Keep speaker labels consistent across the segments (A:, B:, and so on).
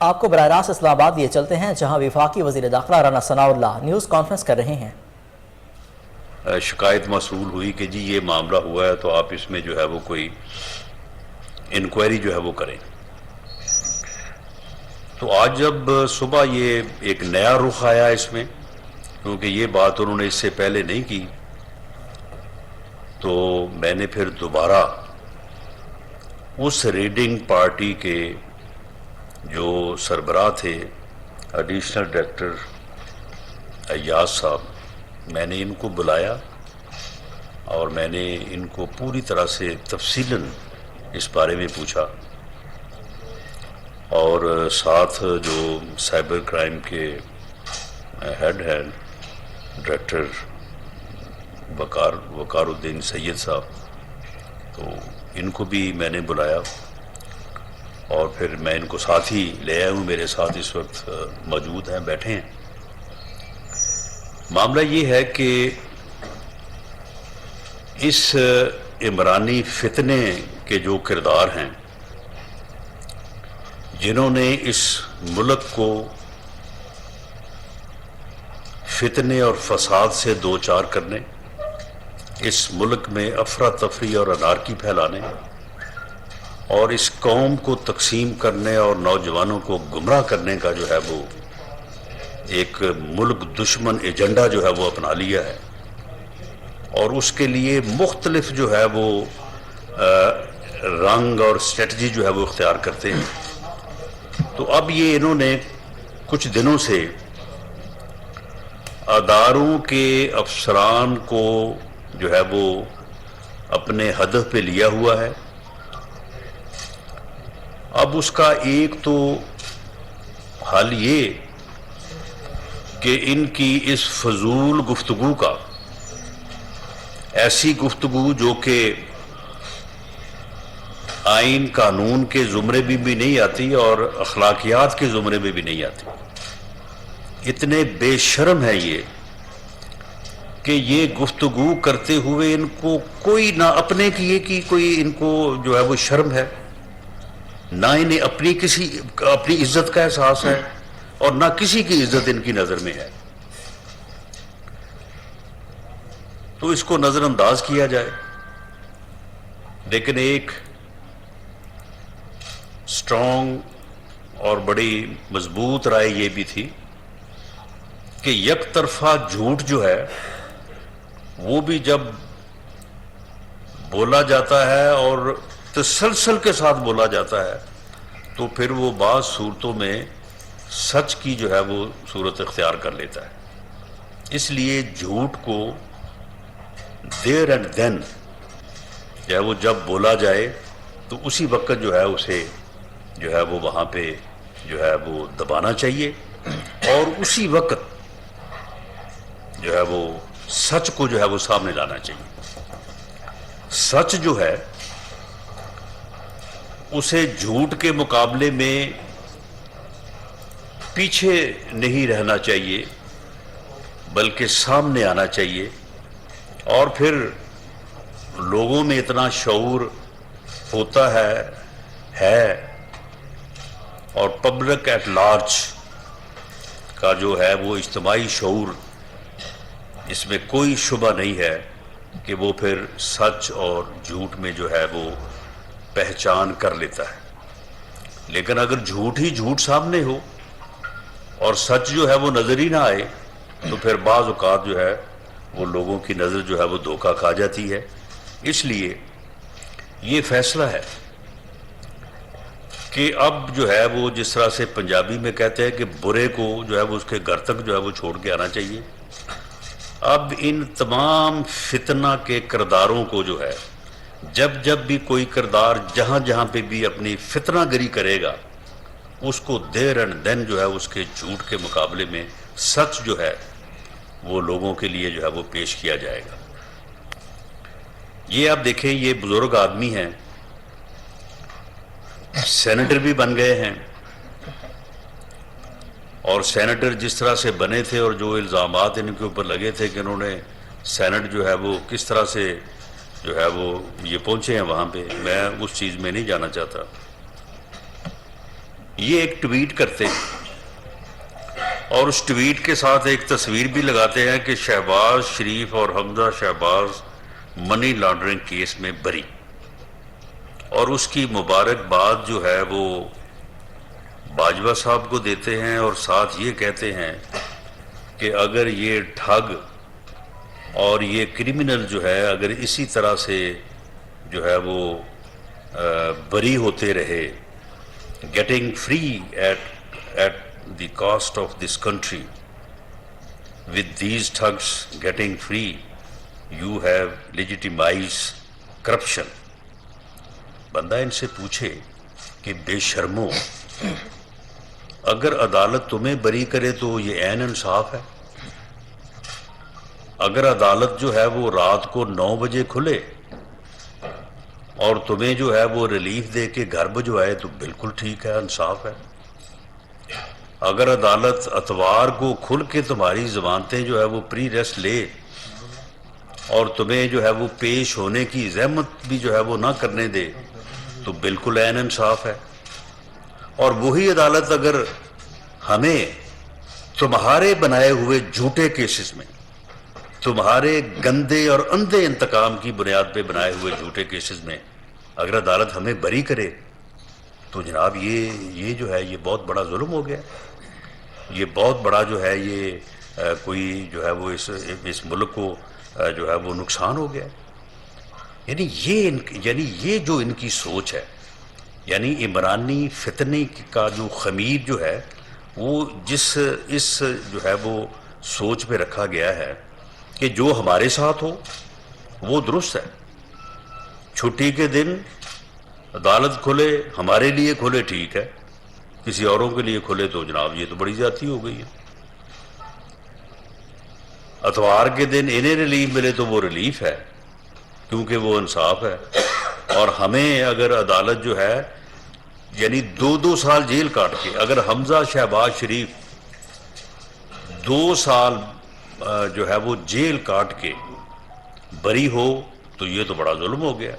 A: آپ کو براہ راست اسلام آباد لیے چلتے ہیں جہاں وفاقی وزیر داخلہ رانا ثناء اللہ نیوز کانفرنس کر رہے ہیں۔
B: شکایت موصول ہوئی کہ جی یہ معاملہ ہوا ہے تو آپ اس میں جو ہے وہ کوئی انکوائری جو ہے وہ کریں۔ تو آج جب صبح یہ ایک نیا رخ آیا اس میں، کیونکہ یہ بات انہوں نے اس سے پہلے نہیں کی، تو میں نے پھر دوبارہ اس ریڈنگ پارٹی کے جو سربراہ تھے ایڈیشنل ڈائریکٹر ایاز صاحب، میں نے ان کو بلایا اور میں نے ان کو پوری طرح سے تفصیلاً اس بارے میں پوچھا، اور ساتھ جو سائبر کرائم کے ہیڈ ہیں ڈائریکٹر وقار الدین سید صاحب، تو ان کو بھی میں نے بلایا اور پھر میں ان کو ساتھ ہی لے آیا ہوں، میرے ساتھ اس وقت موجود ہیں، بیٹھے ہیں۔ معاملہ یہ ہے کہ اس عمرانی فتنے کے جو کردار ہیں، جنہوں نے اس ملک کو فتنے اور فساد سے دوچار کرنے، اس ملک میں افراتفری اور انارکی پھیلانے اور اس قوم کو تقسیم کرنے اور نوجوانوں کو گمراہ کرنے کا جو ہے وہ ایک ملک دشمن ایجنڈا جو ہے وہ اپنا لیا ہے، اور اس کے لیے مختلف جو ہے وہ رنگ اور اسٹریٹجی جو ہے وہ اختیار کرتے ہیں۔ تو اب یہ انہوں نے کچھ دنوں سے اداروں کے افسران کو جو ہے وہ اپنے ہدف پہ لیا ہوا ہے۔ اب اس کا ایک تو حل یہ کہ ان کی اس فضول گفتگو کا، ایسی گفتگو جو کہ آئین قانون کے زمرے میں بھی نہیں آتی اور اخلاقیات کے زمرے میں بھی نہیں آتی، اتنے بے شرم ہے یہ کہ یہ گفتگو کرتے ہوئے ان کو کوئی نہ اپنے کیے کی کوئی ان کو جو ہے وہ شرم ہے، نہ انہیں اپنی عزت کا احساس ہے، اور نہ کسی کی عزت ان کی نظر میں ہے۔ تو اس کو نظر انداز کیا جائے، لیکن ایک سٹرونگ اور بڑی مضبوط رائے یہ بھی تھی کہ یک طرفہ جھوٹ جو ہے وہ بھی جب بولا جاتا ہے اور تسلسل کے ساتھ بولا جاتا ہے تو پھر وہ بعض صورتوں میں سچ کی جو ہے وہ صورت اختیار کر لیتا ہے۔ اس لیے جھوٹ کو دیر اینڈ دین جو ہے وہ جب بولا جائے تو اسی وقت جو ہے اسے جو ہے وہ وہاں پہ جو ہے وہ دبانا چاہیے، اور اسی وقت جو ہے وہ سچ کو جو ہے وہ سامنے لانا چاہیے۔ سچ جو ہے اسے جھوٹ کے مقابلے میں پیچھے نہیں رہنا چاہیے بلکہ سامنے آنا چاہیے، اور پھر لوگوں میں اتنا شعور ہوتا ہے اور پبلک ایٹ لارج کا جو ہے وہ اجتماعی شعور، اس میں کوئی شبہ نہیں ہے کہ وہ پھر سچ اور جھوٹ میں جو ہے وہ پہچان کر لیتا ہے۔ لیکن اگر جھوٹ ہی جھوٹ سامنے ہو اور سچ جو ہے وہ نظر ہی نہ آئے تو پھر بعض اوقات جو ہے وہ لوگوں کی نظر جو ہے وہ دھوکہ کھا جاتی ہے۔ اس لیے یہ فیصلہ ہے کہ اب جو ہے وہ جس طرح سے پنجابی میں کہتے ہیں کہ برے کو جو ہے وہ اس کے گھر تک جو ہے وہ چھوڑ کے آنا چاہیے، اب ان تمام فتنہ کے کرداروں کو جو ہے جب بھی کوئی کردار جہاں پہ بھی اپنی فتنہ گری کرے گا، اس کو دیر اینڈ دین جو ہے اس کے جھوٹ کے مقابلے میں سچ جو ہے وہ لوگوں کے لیے جو ہے وہ پیش کیا جائے گا۔ یہ آپ دیکھیں، یہ بزرگ آدمی ہیں، سینیٹر بھی بن گئے ہیں، اور سینیٹر جس طرح سے بنے تھے اور جو الزامات ان کے اوپر لگے تھے کہ انہوں نے سینٹ جو ہے وہ کس طرح سے جو ہے وہ یہ پہنچے ہیں وہاں پہ، میں اس چیز میں نہیں جانا چاہتا۔ یہ ایک ٹویٹ کرتے ہیں اور اس ٹویٹ کے ساتھ ایک تصویر بھی لگاتے ہیں کہ شہباز شریف اور حمزہ شہباز منی لانڈرنگ کیس میں بری، اور اس کی مبارکباد جو ہے وہ باجوہ صاحب کو دیتے ہیں، اور ساتھ یہ کہتے ہیں کہ اگر یہ ٹھگ اور یہ کرمنل جو ہے اگر اسی طرح سے جو ہے وہ بری ہوتے رہے، getting free at the cost of this country, with these thugs getting free, you have legitimized corruption. بندہ ان سے پوچھے کہ بے شرمو، اگر عدالت تمہیں بری کرے تو یہ عین انصاف ہے؟ اگر عدالت جو ہے وہ رات کو 9 بجے کھلے اور تمہیں جو ہے وہ ریلیف دے کے گھر بھجوائے تو بالکل ٹھیک ہے، انصاف ہے۔ اگر عدالت اتوار کو کھل کے تمہاری ضمانتیں جو ہے وہ پری ریسٹ لے اور تمہیں جو ہے وہ پیش ہونے کی زحمت بھی جو ہے وہ نہ کرنے دے تو بالکل عین انصاف ہے۔ اور وہی عدالت اگر ہمیں تمہارے بنائے ہوئے جھوٹے کیسز میں، تمہارے گندے اور اندھے انتقام کی بنیاد پہ بنائے ہوئے جھوٹے کیسز میں اگر عدالت ہمیں بری کرے تو جناب یہ جو ہے یہ بہت بڑا ظلم ہو گیا، یہ بہت بڑا جو ہے یہ کوئی جو ہے وہ اس ملک کو جو ہے وہ نقصان ہو گیا۔ یعنی یہ جو ان کی سوچ ہے، یعنی عمرانی فتنے کا جو خمیر جو ہے وہ اس جو ہے وہ سوچ پہ رکھا گیا ہے کہ جو ہمارے ساتھ ہو وہ درست ہے، چھٹی کے دن عدالت کھلے، ہمارے لیے کھلے ٹھیک ہے، کسی اوروں کے لیے کھلے تو جناب یہ تو بڑی زیادتی ہو گئی ہے۔ اتوار کے دن انہیں ریلیف ملے تو وہ ریلیف ہے کیونکہ وہ انصاف ہے، اور ہمیں اگر عدالت جو ہے یعنی 2 سال جیل کاٹ کے اگر حمزہ شہباز شریف 2 سال جو ہے وہ جیل کاٹ کے بری ہو تو یہ تو بڑا ظلم ہو گیا۔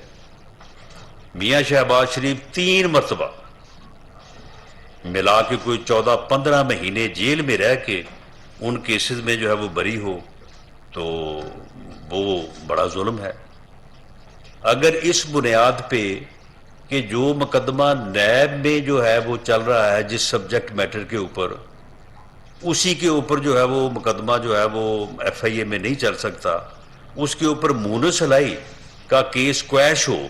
B: میاں شہباز شریف 3 مرتبہ ملا کے کوئی 14-15 مہینے جیل میں رہ کے ان کیسز میں جو ہے وہ بری ہو تو وہ بڑا ظلم ہے۔ اگر اس بنیاد پہ کہ جو مقدمہ نیب میں جو ہے وہ چل رہا ہے جس سبجیکٹ میٹر کے اوپر، اسی کے اوپر جو ہے وہ مقدمہ جو ہے وہ ایف آئی اے میں نہیں چل سکتا، اس کے اوپر مونس ہلائی کا کیس کویش ہو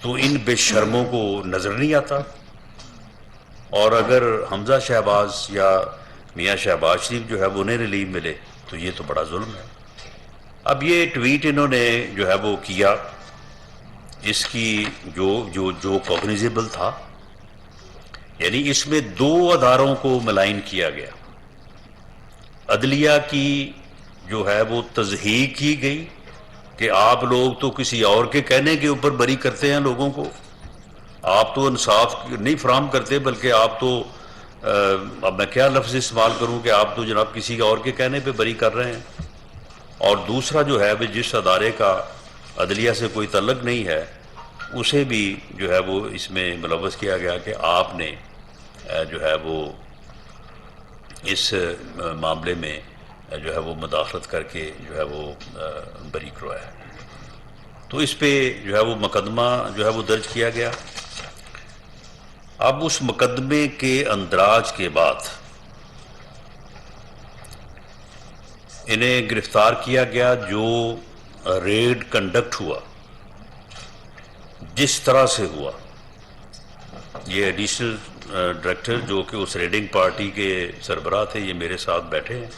B: تو ان بے شرموں کو نظر نہیں آتا۔ اور اگر حمزہ شہباز یا میاں شہباز شریف جو ہے وہ انہیں ریلیف ملے تو یہ تو بڑا ظلم ہے۔ اب یہ ٹویٹ انہوں نے جو ہے وہ کیا، اس کی جو کوگنیزیبل تھا، یعنی اس میں 2 اداروں کو ملائن کیا گیا۔ عدلیہ کی جو ہے وہ تضحیق کی گئی کہ آپ لوگ تو کسی اور کے کہنے کے اوپر بری کرتے ہیں لوگوں کو، آپ تو انصاف نہیں فراہم کرتے بلکہ آپ تو اب میں کیا لفظ استعمال کروں کہ آپ تو جناب کسی اور کے کہنے پہ بری کر رہے ہیں۔ اور دوسرا جو ہے جس ادارے کا عدلیہ سے کوئی تعلق نہیں ہے اسے بھی جو ہے وہ اس میں ملوث کیا گیا کہ آپ نے جو ہے وہ اس معاملے میں جو ہے وہ مداخلت کر کے جو ہے وہ بری کروایا ہے۔ تو اس پہ جو ہے وہ مقدمہ جو ہے وہ درج کیا گیا۔ اب اس مقدمے کے اندراج کے بعد انہیں گرفتار کیا گیا، جو ریڈ کنڈکٹ ہوا جس طرح سے ہوا، یہ ایڈیشنل ڈائریکٹر جو کہ اس ریڈنگ پارٹی کے سربراہ تھے یہ میرے ساتھ بیٹھے ہیں،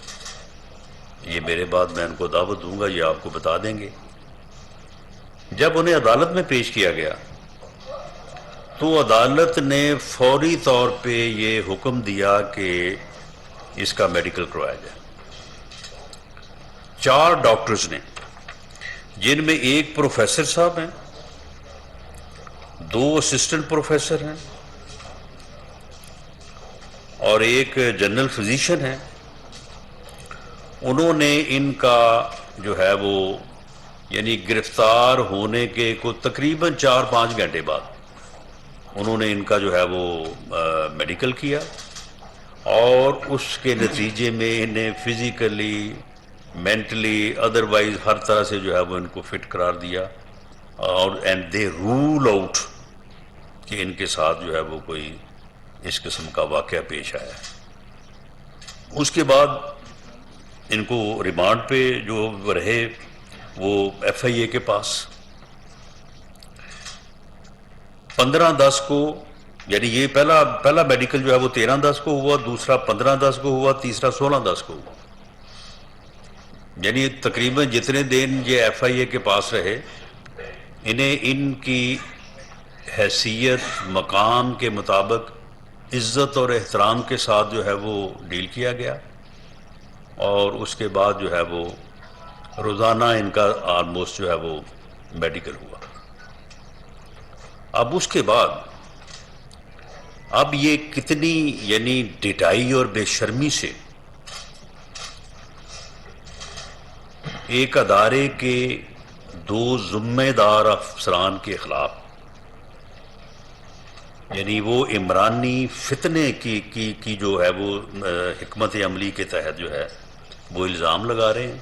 B: یہ میرے بعد میں ان کو دعوت دوں گا، یہ آپ کو بتا دیں گے۔ جب انہیں عدالت میں پیش کیا گیا تو عدالت نے فوری طور پہ یہ حکم دیا کہ اس کا میڈیکل کروایا جائے۔ 4 ڈاکٹرز نے، جن میں ایک پروفیسر صاحب ہیں، 2 اسسٹنٹ پروفیسر ہیں اور ایک جنرل فزیشین ہے، انہوں نے ان کا جو ہے وہ یعنی گرفتار ہونے کے کو تقریباً 4-5 گھنٹے بعد انہوں نے ان کا جو ہے وہ میڈیکل کیا اور اس کے نتیجے میں انہیں فزیکلی مینٹلی ادروائز ہر طرح سے جو ہے وہ ان کو فٹ قرار دیا اور اینڈ دے رول آؤٹ کہ ان کے ساتھ جو ہے وہ کوئی اس قسم کا واقعہ پیش آیا. اس کے بعد ان کو ریمانڈ پہ جو رہے وہ ایف آئی اے کے پاس 15/10 کو، یعنی یہ پہلا میڈیکل جو ہے وہ 13/10 کو ہوا، دوسرا 15/10 کو ہوا، تیسرا 16/10 کو ہوا. یعنی تقریباً جتنے دن یہ ایف آئی اے کے پاس رہے انہیں ان کی حیثیت مقام کے مطابق عزت اور احترام کے ساتھ جو ہے وہ ڈیل کیا گیا، اور اس کے بعد جو ہے وہ روزانہ ان کا آلموسٹ جو ہے وہ میڈیکل ہوا. اب اس کے بعد اب یہ کتنی یعنی ڈٹائی اور بے شرمی سے ایک ادارے کے 2 ذمہ دار افسران کے خلاف، یعنی وہ عمرانی فتنے کی جو ہے وہ حکمت عملی کے تحت جو ہے وہ الزام لگا رہے ہیں،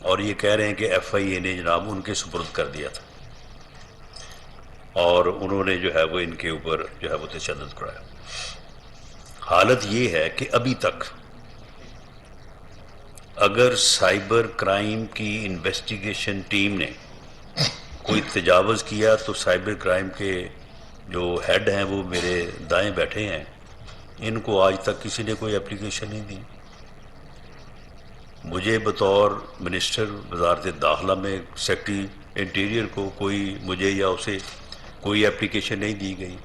B: اور یہ کہہ رہے ہیں کہ ایف آئی اے نے جناب ان کے سپرد کر دیا تھا اور انہوں نے جو ہے وہ ان کے اوپر جو ہے وہ تشدد کرایا. حالت یہ ہے کہ ابھی تک اگر سائبر کرائم کی انویسٹیگیشن ٹیم نے کوئی تجاوز کیا تو سائبر کرائم کے جو ہیڈ ہیں وہ میرے دائیں بیٹھے ہیں، ان کو آج تک کسی نے کوئی اپلیکیشن نہیں دی. مجھے بطور منسٹر وزارت داخلہ میں سیکرٹری انٹیریئر کو مجھے یا اسے کوئی اپلیکیشن نہیں دی گئی.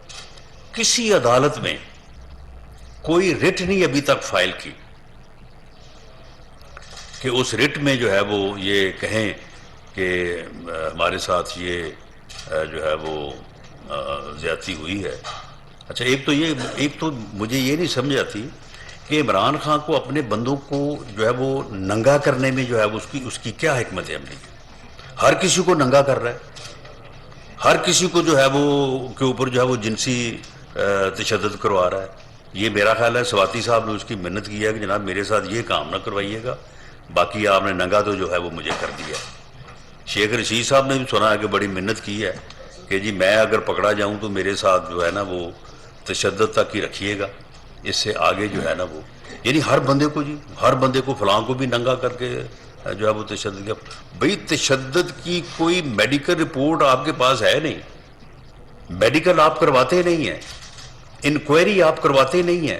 B: کسی عدالت میں کوئی رٹ نہیں ابھی تک فائل کی کہ اس رٹ میں جو ہے وہ یہ کہیں کہ ہمارے ساتھ یہ جو ہے وہ زیادتی ہوئی ہے. اچھا ایک تو مجھے یہ نہیں سمجھ آتی کہ عمران خان کو اپنے بندوں کو جو ہے وہ ننگا کرنے میں جو ہے اس کی کیا حکمت عملی ہے. ہر کسی کو ننگا کر رہا ہے، ہر کسی کو جو ہے وہ کے اوپر جو ہے وہ جنسی تشدد کروا رہا ہے. یہ میرا خیال ہے سواتی صاحب نے اس کی منت کی ہے کہ جناب میرے ساتھ یہ کام نہ کروائیے گا، باقی آپ نے ننگا تو جو ہے وہ مجھے کر دیا. شیخ رشید صاحب نے بھی سنا ہے کہ بڑی منت کی ہے کہ جی میں اگر پکڑا جاؤں تو میرے ساتھ جو ہے نا وہ تشدد تک ہی رکھیے گا، اس سے آگے جو ہے نا وہ یعنی ہر بندے کو فلاں کو بھی ننگا کر کے جو ہے وہ تشدد کیا. بھئی تشدد کی کوئی میڈیکل رپورٹ آپ کے پاس ہے نہیں، میڈیکل آپ کرواتے نہیں ہیں، انکوائری آپ کرواتے نہیں ہیں،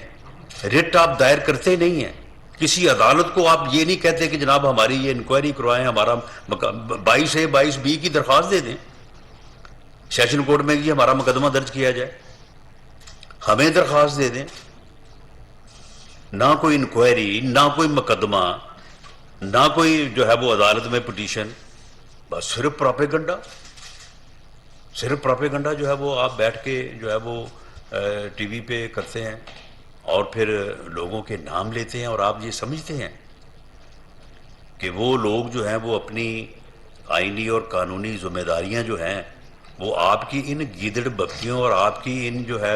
B: رٹ آپ دائر کرتے نہیں ہیں. کسی عدالت کو آپ یہ نہیں کہتے کہ جناب ہماری یہ انکوائری کروائیں، ہمارا 22A 22B کی درخواست دے دیں سیشن کورٹ میں کہ ہمارا مقدمہ درج کیا جائے، ہمیں درخواست دے دیں. نہ کوئی انکوائری، نہ کوئی مقدمہ، نہ کوئی جو ہے وہ عدالت میں پٹیشن، بس صرف پراپیگنڈا جو ہے وہ آپ بیٹھ کے جو ہے وہ ٹی وی پہ کرتے ہیں اور پھر لوگوں کے نام لیتے ہیں، اور آپ یہ سمجھتے ہیں کہ وہ لوگ جو ہیں وہ اپنی آئینی اور قانونی ذمہ داریاں جو ہیں وہ آپ کی ان گیدڑ بکیوں اور آپ کی ان جو ہے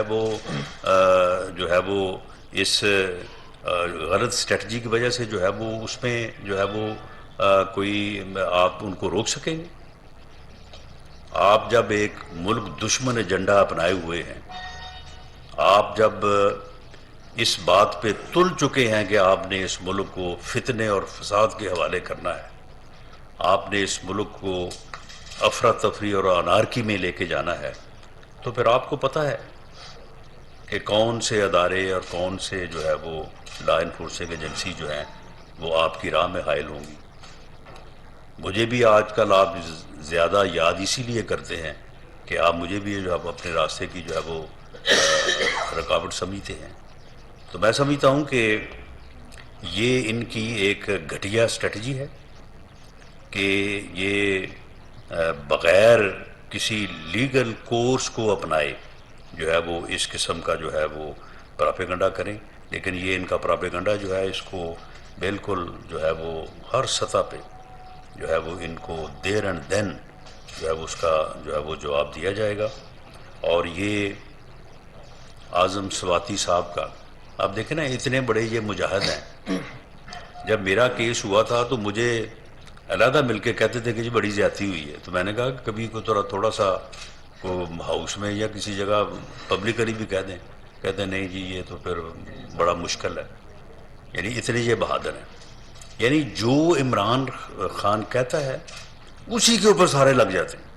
B: وہ اس غلط اسٹریٹجی کی وجہ سے جو ہے وہ اس میں جو ہے وہ کوئی آپ ان کو روک سکیں گے. آپ جب ایک ملک دشمن ایجنڈا اپنائے ہوئے ہیں، آپ جب اس بات پہ تل چکے ہیں کہ آپ نے اس ملک کو فتنے اور فساد کے حوالے کرنا ہے، آپ نے اس ملک کو افراتفری اور انارکی میں لے کے جانا ہے، تو پھر آپ کو پتہ ہے کہ کون سے ادارے اور کون سے جو ہے وہ لا انفورسنگ ایجنسی جو ہیں وہ آپ کی راہ میں حائل ہوں گی. مجھے بھی آج کل آپ زیادہ یاد اسی لیے کرتے ہیں کہ آپ مجھے بھی جو ہے اپنے راستے کی جو ہے وہ رکاوٹ سمجھتے ہیں. تو میں سمجھتا ہوں کہ یہ ان کی ایک گھٹیا اسٹریٹجی ہے کہ یہ بغیر کسی لیگل کورس کو اپنائے جو ہے وہ اس قسم کا جو ہے وہ پراپیگنڈا کریں. لیکن یہ ان کا پراپیگنڈا جو ہے اس کو بالکل جو ہے وہ ہر سطح پہ جو ہے وہ ان کو دیر اینڈ دین جو ہے وہ اس کا جو ہے وہ جواب دیا جائے گا. اور یہ اعظم سواتی صاحب کا، آپ دیکھیں نا اتنے بڑے یہ مجاہد ہیں، جب میرا کیس ہوا تھا تو مجھے علیحدہ مل کے کہتے تھے کہ جی بڑی زیادتی ہوئی ہے، تو میں نے کہا کہ کبھی کو تھوڑا سا کو ہاؤس میں یا کسی جگہ پبلکلی بھی کہہ دیں، کہتے ہیں نہیں جی یہ تو پھر بڑا مشکل ہے، یعنی اتنے یہ بہادر ہیں، یعنی جو عمران خان کہتا ہے اسی کے اوپر سارے لگ جاتے ہیں،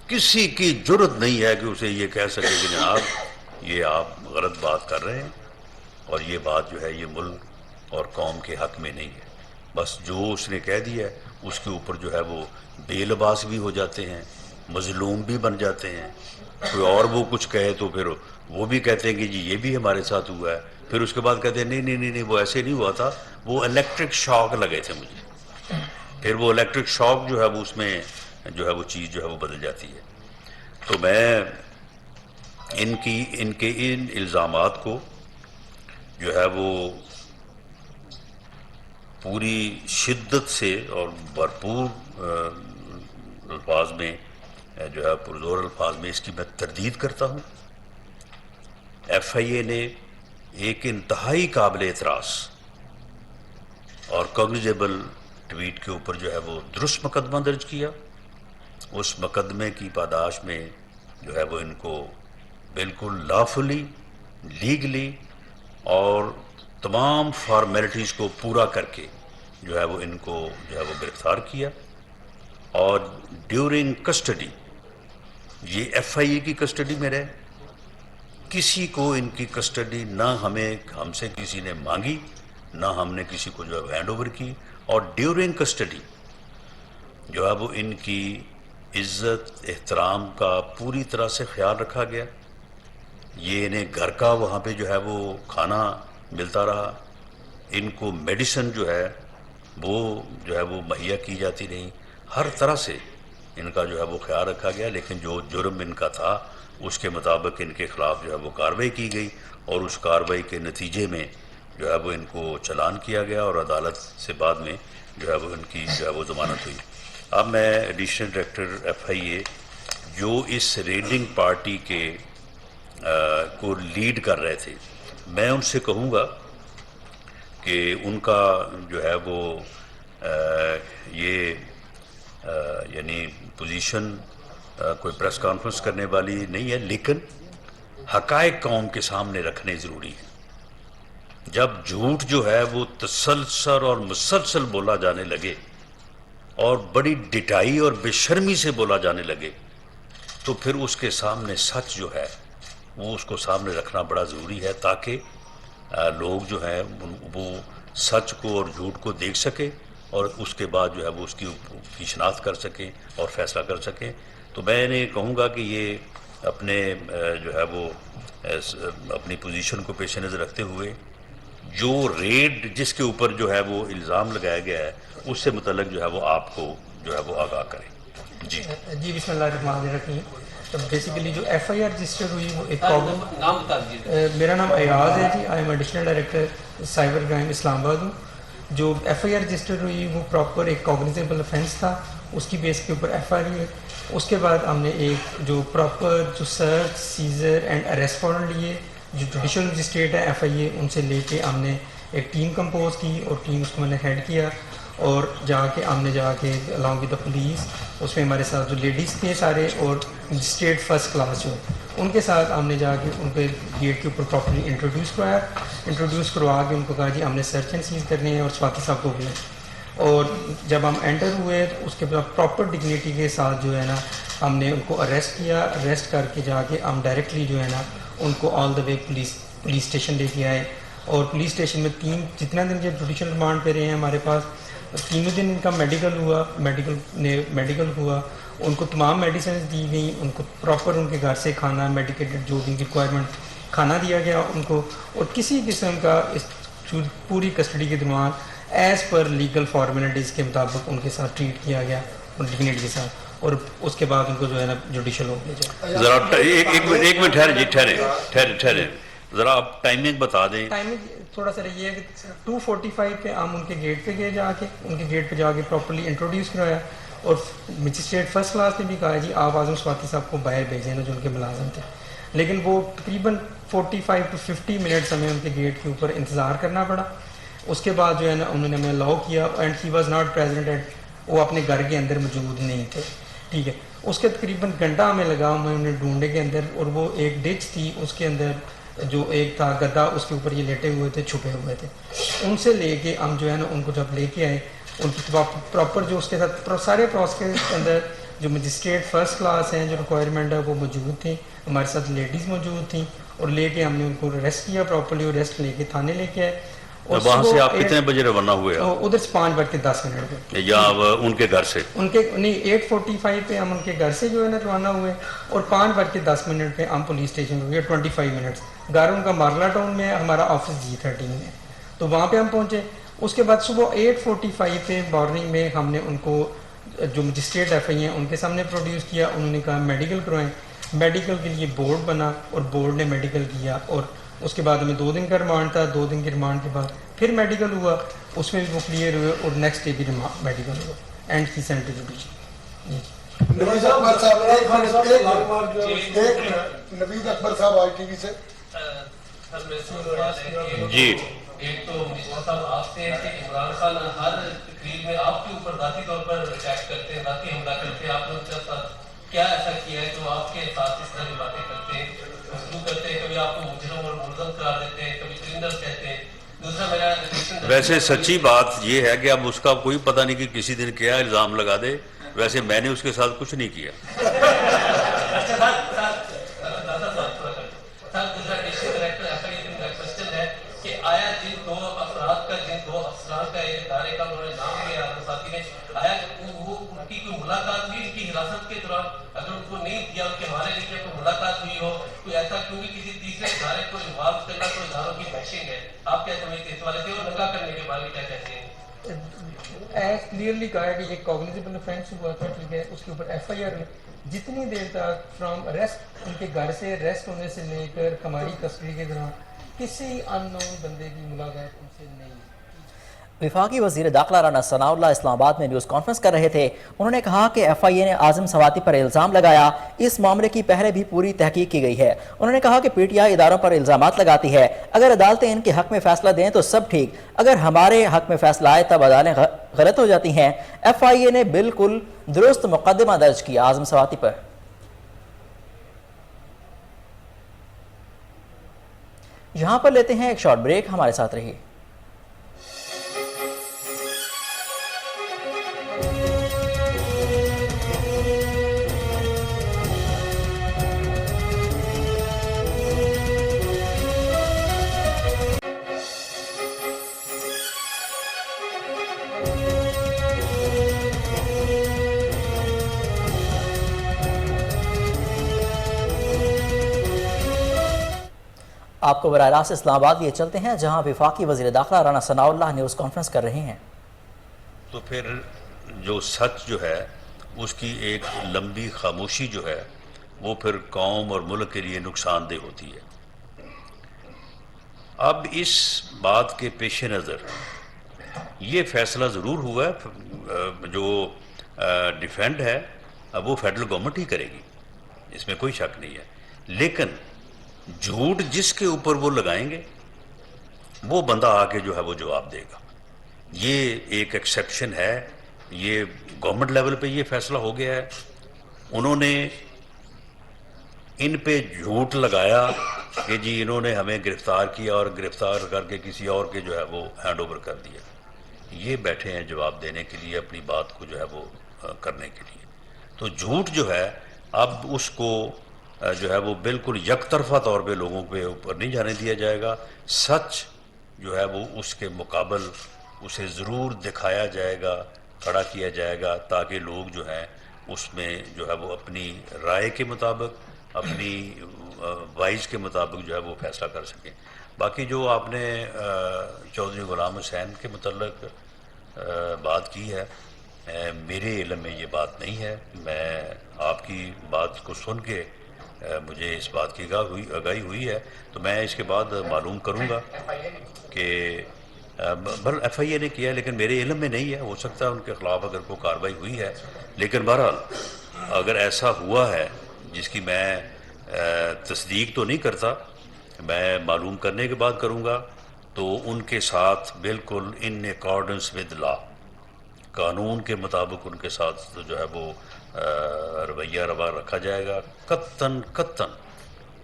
B: کسی کی جرت نہیں ہے کہ اسے یہ کہہ سکے کہ جناب یہ آپ غلط بات کر رہے ہیں اور یہ بات جو ہے یہ ملک اور قوم کے حق میں نہیں ہے، بس جو اس نے کہہ دیا ہے اس کے اوپر جو ہے وہ بے لباس بھی ہو جاتے ہیں، مظلوم بھی بن جاتے ہیں، کوئی اور وہ کچھ کہے تو پھر وہ بھی کہتے ہیں کہ جی یہ بھی ہمارے ساتھ ہوا ہے، پھر اس کے بعد کہتے ہیں نہیں وہ ایسے نہیں ہوا تھا، وہ الیکٹرک شاک لگے تھے مجھے، پھر وہ الیکٹرک شاک جو ہے وہ اس میں جو ہے وہ چیز جو ہے وہ بدل جاتی ہے۔ تو میں ان کے ان الزامات کو جو ہے وہ پوری شدت سے اور بھرپور الفاظ میں جو ہے پرزور الفاظ میں اس کی میں تردید کرتا ہوں۔ ایف آئی اے نے ایک انتہائی قابل اعتراض اور کوگنیزیبل ٹویٹ کے اوپر جو ہے وہ درست مقدمہ درج کیا، اس مقدمے کی پاداش میں جو ہے وہ ان کو بالکل لافلی، لیگلی اور تمام فارمیلٹیز کو پورا کر کے جو ہے وہ ان کو جو ہے وہ گرفتار کیا، اور ڈیورنگ کسٹڈی، یہ ایف آئی اے کی کسٹڈی میں رہے، کسی کو ان کی کسٹڈی نہ ہم سے کسی نے مانگی، نہ ہم نے کسی کو جو ہے ہینڈ اوور کی، اور ڈیورنگ کسٹڈی جو ہے وہ ان کی عزت احترام کا پوری طرح سے خیال رکھا گیا، یہ انہیں گھر کا وہاں پہ جو ہے وہ کھانا ملتا رہا، ان کو میڈیسن جو ہے وہ مہیا کی جاتی رہی، ہر طرح سے ان کا جو ہے وہ خیال رکھا گیا، لیکن جو جرم ان کا تھا اس کے مطابق ان کے خلاف جو ہے وہ کارروائی کی گئی، اور اس کارروائی کے نتیجے میں جو ہے وہ ان کو چلان کیا گیا، اور عدالت سے بعد میں جو ہے وہ ان کی جو ہے وہ ضمانت ہوئی۔ اب میں ایڈیشنل ڈائریکٹر ایف آئی اے جو اس ریڈنگ پارٹی کے کو لیڈ کر رہے تھے، میں ان سے کہوں گا کہ ان کا جو ہے وہ یہ یعنی پوزیشن کوئی پریس کانفرنس کرنے والی نہیں ہے، لیکن حقائق قوم کے سامنے رکھنے ضروری ہے۔ جب جھوٹ جو ہے وہ تسلسل اور مسلسل بولا جانے لگے اور بڑی ڈٹائی اور بے شرمی سے بولا جانے لگے، تو پھر اس کے سامنے سچ جو ہے وہ اس کو سامنے رکھنا بڑا ضروری ہے، تاکہ لوگ جو ہیں وہ سچ کو اور جھوٹ کو دیکھ سکیں اور اس کے بعد جو ہے وہ اس کی شناخت کر سکیں اور فیصلہ کر سکیں۔ تو میں انہیں کہوں گا کہ یہ اپنے جو ہے وہ اپنی پوزیشن کو پیش نظر رکھتے ہوئے جو ریڈ جس کے اوپر جو ہے وہ الزام لگایا گیا ہے اس سے متعلق جو ہے وہ آپ کو جو ہے وہ آگاہ کریں۔ جی
C: بسم اللہ الرحمن الرحیم۔ تو بیسیکلی جو ایف آئی آر رجسٹر ہوئی وہ ایک
D: نام بتا دیجیے۔
C: میرا نام ایاز ہے ji, I am additional director cyber crime Islamabad ہوں۔ جو ایف آئی آر رجسٹر ہوئی وہ پراپر ایک کوگنیزیبل افینس تھا، اس کی بیس کے اوپر ایف آئی آر ہوئی۔ اس کے بعد ہم نے ایک جو پراپر جو search seizure and arrest warrant لیے، جو جوڈیشل مجسٹریٹ ہے ایف آئی اے ان سے لے کے ہم نے ایک ٹیم کمپوز کی، اور ٹیم اس کو میں نے ہیڈ کیا، اور ہم نے جا کے along with the پولیس، اس میں ہمارے ساتھ جو لیڈیز تھے سارے اور مجسٹریٹ فرسٹ کلاس جو ان کے ساتھ ہم نے جا کے ان کے گیٹ کے اوپر پراپرلی انٹروڈیوس کروا کے ان کو کہا جی ہم نے سرچ اینڈ سیز کرنے ہیں، اور سواتی صاحب کو بھی۔ اور جب ہم انٹر ہوئے تو اس کے بعد پراپر ڈگنیٹی کے ساتھ جو ہے نا ہم نے ان کو اریسٹ کیا، اریسٹ کر کے جا کے ہم ڈائریکٹلی جو ہے نا ان کو آل دا وے پولیس اسٹیشن لے کے آئے، اور پولیس اسٹیشن میں جتنا دن جب جوڈیشل ریمانڈ پہ رہے ہیں ہمارے پاس، تینوں دن ان کا میڈیکل ہوا، ان کو تمام میڈیسنز دی گئیں، ان کو پراپر ان کے گھر سے کھانا میڈیکیٹڈ جو بھی ریکوائرمنٹ کھانا دیا گیا ان کو، اور کسی قسم کا اس پوری کسٹڈی کے دوران ایز پر لیگل فارمیلٹیز کے مطابق ان کے ساتھ ٹریٹ کیا گیا ڈگنیٹی کے ساتھ، اور اس کے بعد ان کو جو ہے نا جوڈیشل ہو گیا۔
B: ذرا ایک منٹ ٹھہرے جی، ٹھہرے ذرا آپ ٹائمنگ بتا دیں۔
C: ٹائمنگ تھوڑا سا یہ ہے کہ 2:45 پہ ہم ان کے گیٹ پہ گئے، ان کے گیٹ پہ جا کے پراپرلی انٹروڈیوس کرایا، اور مجسٹریٹ فرسٹ کلاس نے بھی کہا جی آپ اعظم سواتی صاحب کو باہر بھیجیں نا جو ان کے ملازم تھے۔ لیکن وہ تقریباً 45 to 50 منٹس ہمیں ان کے گیٹ کے اوپر انتظار کرنا پڑا. اس کے بعد جو ہے نا انہوں نے ہمیں الاؤ کیا and he was not present, وہ اپنے گھر کے اندر موجود نہیں تھے. ٹھیک ہے, اس کے تقریباً گھنٹہ ہمیں لگا ہمیں انہیں ڈھونڈنے کے اندر, اور وہ ایک ڈچ تھی اس کے اندر جو ایک تھا گدا, اس کے اوپر یہ لیٹے ہوئے تھے, چھپے ہوئے تھے. ان سے لے کے ہم جو ہے نا ان کو جب لے کے آئے, ان کی پراپر جو اس کے ساتھ سارے پروسیس کے اندر جو مجسٹریٹ فرسٹ کلاس ہیں جو ریکوائرمنٹ ہے وہ موجود تھیں, ہمارے ساتھ لیڈیز موجود تھیں, اور لے کے ہم نے ان کو ریسٹ کیا پراپرلی, اور ریسٹ لے کے تھانے لے کے آئے. اور
B: وہاں سے آپ کتنے بجے روانہ ہوئے؟
C: ادھر سے 5:10 پہ,
B: یا ان کے گھر سے؟
C: ان کے نہیں 8:45 پہ ہم ان کے گھر سے جو ہے نا روانہ ہوئے, اور 5:10 پہ ہم پولیس اسٹیشن ہو گئے. 25 منٹس گھر ان کا مارلا ٹاؤن میں ہے, ہمارا آفس G13 میں, تو وہاں پہ ہم پہنچے. اس کے بعد صبح 8:45 پہ مارننگ میں ہم نے ان کو جو مجسٹریٹ FI ہیں ان کے سامنے پروڈیوس کیا. انہوں نے کہا میڈیکل کروائیں. میڈیکل کے لیے بورڈ بنا اور بورڈ نے میڈیکل کیا, اور اس کے بعد ہمیں 2 دن کا ریمانڈ تھا. 2 دن کے ریمانڈ کے بعد پھر میڈیکل ہوا, اس میں بھی وہ کلیئر ہوئے, اور نیکسٹ ڈے بھی میڈیکل ہوا اینڈ کی سینٹر جوڈیشن.
D: نوید اکبر صاحب ITV سے.
B: جی
E: ایک تو مصباح صاحب آپ سے ہے کہ عمران خان ہر تقریر میں آپ کے اوپر ذاتی طور پر اٹیک کرتے ہیں, ذاتی حملہ کرتے ہیں. آپ لوگ کے ساتھ کیا ایسا کیا ہے جو آپ کے ساتھ اس طرح کی باتیں کرتے ہیں, گفتگو کرتے ہیں, کبھی آپ کو مجرم اور ملزم قرار دیتے ہیں, کبھی کرمنل کہتے ہیں. دوسرا میرا
B: ویسے سچی بات یہ ہے کہ اب اس کا کوئی پتہ نہیں کہ کسی دن کیا الزام لگا دے. ویسے میں نے اس کے ساتھ کچھ نہیں کیا.
E: آیا جن 2 افراد کا جن 2 افسران کا ایک ادارے کا انہوں نے نام لیا ساتھی نے, آیا وہ ان کی کوئی ملاقات ہوئی ان کی حراست کے دوران؟ اگر ان کو نہیں دیا, ان کے ہمارے لیے کوئی ملاقات ہوئی ہو, کوئی ایسا کیونکہ کسی تیسرے ادارے کو انوالو کرنا تو اداروں کی بیشنگ ہے, آپ کیا سمجھتے ہیں اس والے سے, اور ننگا کرنے کے بارے میں کیا کہتے ہیں؟
C: ایز کلیئرلی کہا ہے کہ یہ کوگنیزیبل offense ہوا تھا. ٹھیک ہے, اس کے اوپر FIR جتنی دیر تک فرام اریسٹ, ان کے گھر سے اریسٹ ہونے سے لے کر ہماری کسٹڈی کے دوران کسی ان نون بندے کی ملاقات ان سے نہیں.
A: وفاقی وزیر داخلہ رانا ثناء اللہ اسلام آباد میں نیوز کانفرنس کر رہے تھے. انہوں نے کہا کہ FIA نے اعظم سواتی پر الزام لگایا. اس معاملے کی پہلے بھی پوری تحقیق کی گئی ہے. انہوں نے کہا کہ PTI اداروں پر الزامات لگاتی ہے. اگر عدالتیں ان کے حق میں فیصلہ دیں تو سب ٹھیک, اگر ہمارے حق میں فیصلہ آئے تب عدالتیں غلط ہو جاتی ہیں. FIA نے بالکل درست مقدمہ درج کیا اعظم سواتی پر. یہاں پر لیتے ہیں ایک شارٹ بریک, ہمارے ساتھ رہیے. آپ کو براہ راست اسلام آباد یہ چلتے ہیں جہاں وفاقی وزیر داخلہ رانا ثناء اللہ نیوز کانفرنس کر رہے ہیں.
B: تو پھر جو سچ جو ہے اس کی ایک لمبی خاموشی جو ہے وہ پھر قوم اور ملک کے لیے نقصان دہ ہوتی ہے. اب اس بات کے پیش نظر یہ فیصلہ ضرور ہوا ہے, جو ڈیفینڈ ہے اب وہ فیڈرل گورنمنٹ ہی کرے گی, اس میں کوئی شک نہیں ہے. لیکن جھوٹ جس کے اوپر وہ لگائیں گے وہ بندہ آ کے جو ہے وہ جواب دے گا. یہ ایک ایکسیپشن ہے, یہ گورنمنٹ لیول پہ یہ فیصلہ ہو گیا ہے. انہوں نے ان پہ جھوٹ لگایا کہ جی انہوں نے ہمیں گرفتار کیا اور گرفتار کر کے کسی اور کے جو ہے وہ ہینڈ اوور کر دیا. یہ بیٹھے ہیں جواب دینے کے لیے, اپنی بات کو جو ہے وہ کرنے کے لیے. تو جھوٹ جو ہے اب اس کو جو ہے وہ بالکل یک طرفہ طور پہ لوگوں پہ اوپر نہیں جانے دیا جائے گا. سچ جو ہے وہ اس کے مقابل اسے ضرور دکھایا جائے گا, کھڑا کیا جائے گا, تاکہ لوگ جو ہیں اس میں جو ہے وہ اپنی رائے کے مطابق, اپنی وائز کے مطابق جو ہے وہ فیصلہ کر سکیں. باقی جو آپ نے چودھری غلام حسین کے متعلق بات کی ہے, میرے علم میں یہ بات نہیں ہے. میں آپ کی بات کو سن کے مجھے اس بات کی آگاہی ہوئی ہے, تو میں اس کے بعد معلوم کروں گا کہ FIA نے کیا ہے, لیکن میرے علم میں نہیں ہے. ہو سکتا ہے ان کے خلاف اگر کوئی کارروائی ہوئی ہے, لیکن بہرحال اگر ایسا ہوا ہے جس کی میں تصدیق تو نہیں کرتا، میں معلوم کرنے کے بعد کروں گا، تو ان کے ساتھ بالکل ان اکارڈنس ود لا، قانون کے مطابق ان کے ساتھ جو ہے وہ رویہ روا رکھا جائے گا. قطعاً